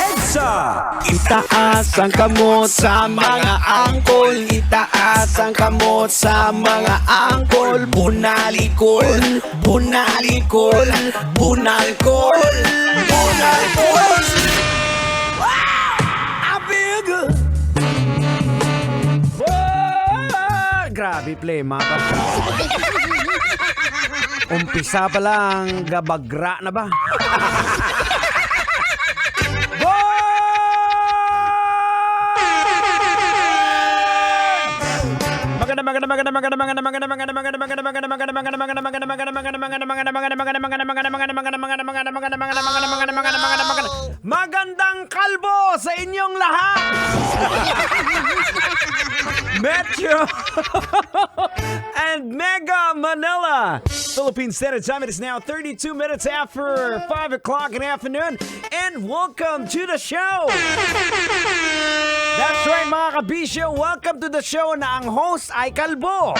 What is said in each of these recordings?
EDSA! Itaas ang kamot sa mga angkol, itaas ang kamot sa mga angkol. Bunalikol, bunalikol, bunalkol, bunalkol. I feel good. Grabe play, mga kapatid. Umpisa pa lang, gabagra na ba? Magandang kalbo sa inyong lahat. Metro and Mega Manila, Philippine Standard Time. It is now 32 minutes after 5 o'clock in the afternoon, and welcome to the show. That's right, mga kabisyo. Welcome to the show na ang host ay kalbo.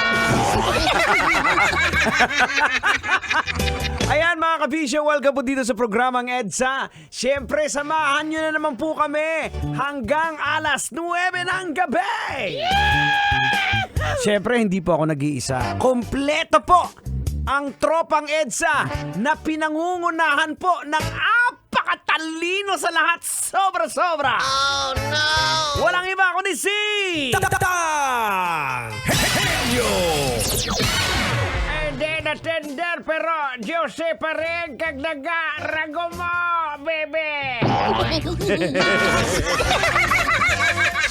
Ayan, mga kabisyo, welcome po dito sa programang EDSA. Siyempre, samahan nyo na naman po kami hanggang alas 9 ng gabi. Siyempre, hindi po ako nag-iisa. Kompleto po ang tropang EDSA na pinangungunahan po ng apakatalino sa lahat. Sobra-sobra. Oh, no! Walang iba kundi si... Henyo! Hindi na tender, pero Jose pa rin kag naga-rago mo, bebe!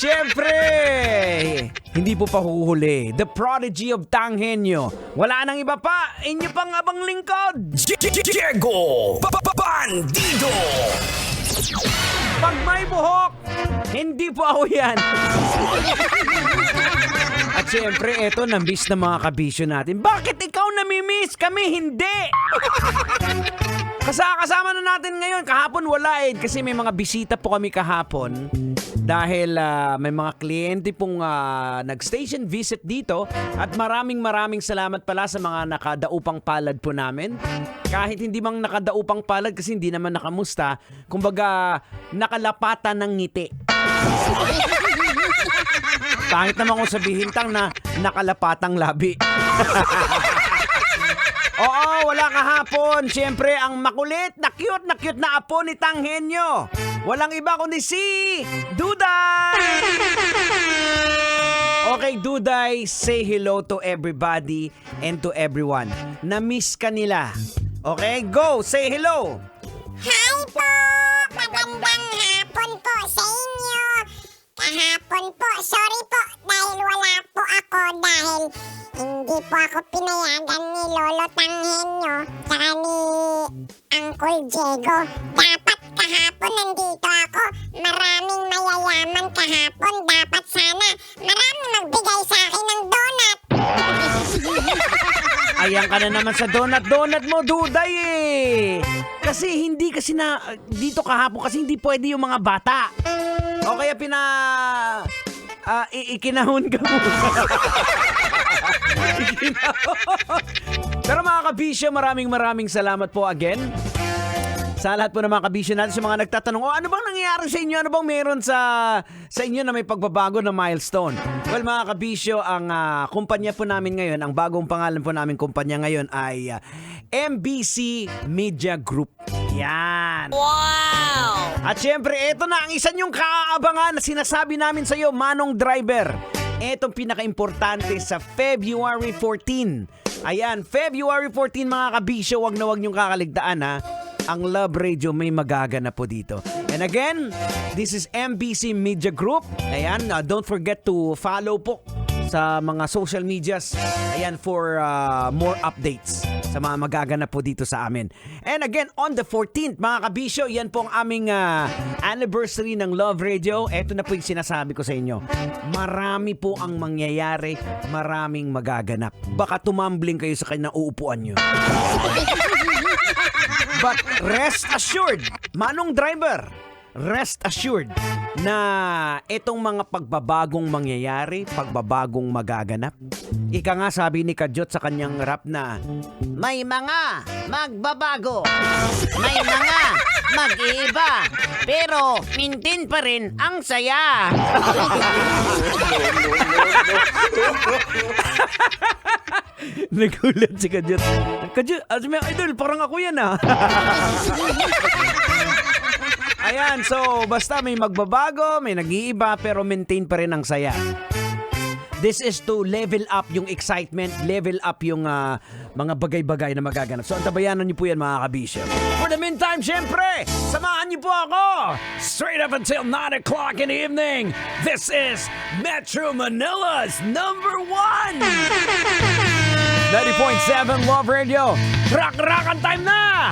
Siyempre, hindi po pa huhuli. The Prodigy of Tanghenyo. Wala nang iba pa. Inyo pang abang lingkod. Diego Bandido. Pag may buhok, hindi po ako yan. At siyempre, eto na-miss na mga kabisyo natin. Bakit ikaw namimiss? Kami hindi. Kasama na natin ngayon. Kahapon wala kasi may mga bisita po kami kahapon. Dahil may mga kliyente pong nag-station visit dito. At maraming salamat pala sa mga nakadaupang palad po namin. Kahit hindi mang nakadaupang palad kasi hindi naman nakamusta. Kumbaga, nakalapatan ng ngiti. Kahit naman kung sabihin tang na nakalapatang labi. Oo, wala kahapon. Siyempre, ang makulit na cute na apo ni Tanghenyo. Walang iba kundi si Duday! Okay, Duday, say hello to everybody and to everyone. Na-miss ka nila. Okay, go! Say hello! Hi po! Magandang hapon po sa inyo. Kahapon po, sorry po dahil wala po ako dahil hindi po ako pinayagan ni Lolo Tanghenyo tsaka ni Uncle Diego. Dapat kahapon nandito ako. Maraming mayayaman kahapon. Dapat sana maraming magbigay sa akin ng donut. Ayan ka na naman sa donut mo, Duday Kasi hindi na dito kahapon kasi hindi pwede yung mga bata. O kaya ikinahon ka mo. Pero mga kabisyo, maraming salamat po again. Sa lahat po ng mga kabisyo natin, sa mga nagtatanong, ano bang nangyayari sa inyo? Ano bang meron sa inyo na may pagbabago na milestone? Well, mga kabisyo, ang kumpanya po namin ngayon, ang bagong pangalan po namin kumpanya ngayon ay MBC Media Group. Yan. Wow! At syempre, eto na ang isa nyong kaabangan na sinasabi namin sa iyo, Manong Driver. Etong pinaka-importante sa February 14. Ayan, February 14 mga kabisyo, wag nyong kakaligtaan ha. Ang Love Radio may magaganap po dito. And again, this is MBC Media Group. Ayan, don't forget to follow po sa mga social medias. Ayan, for more updates sa mga magaganap po dito sa amin. And again, on the 14th, mga kabisyo, yan po ang aming anniversary ng Love Radio. Ito na po yung sinasabi ko sa inyo. Marami po ang mangyayari, maraming magaganap. Baka tumambling kayo sa kanyang uupuan nyo. But rest assured, Manong Driver, rest assured, na itong mga pagbabagong mangyayari, pagbabagong magaganap. Ika nga sabi ni Kadyot sa kanyang rap na, may mga magbabago, may mga mag-iiba, pero maintain pa rin ang saya. Nagulat si Kadyot. Kadyot, idol, parang ako yan ah. Ayan, so basta may magbabago, may nag-iiba, pero maintain pa rin ang saya. This is to level up yung excitement, level up yung mga bagay-bagay na magaganap. So antabayanan niyo po yan mga kabisyo. For the meantime, syempre, samahan niyo po ako straight up until 9 o'clock in the evening. This is Metro Manila's number 1! 90.7 Love Radio. Rock-rockan time na!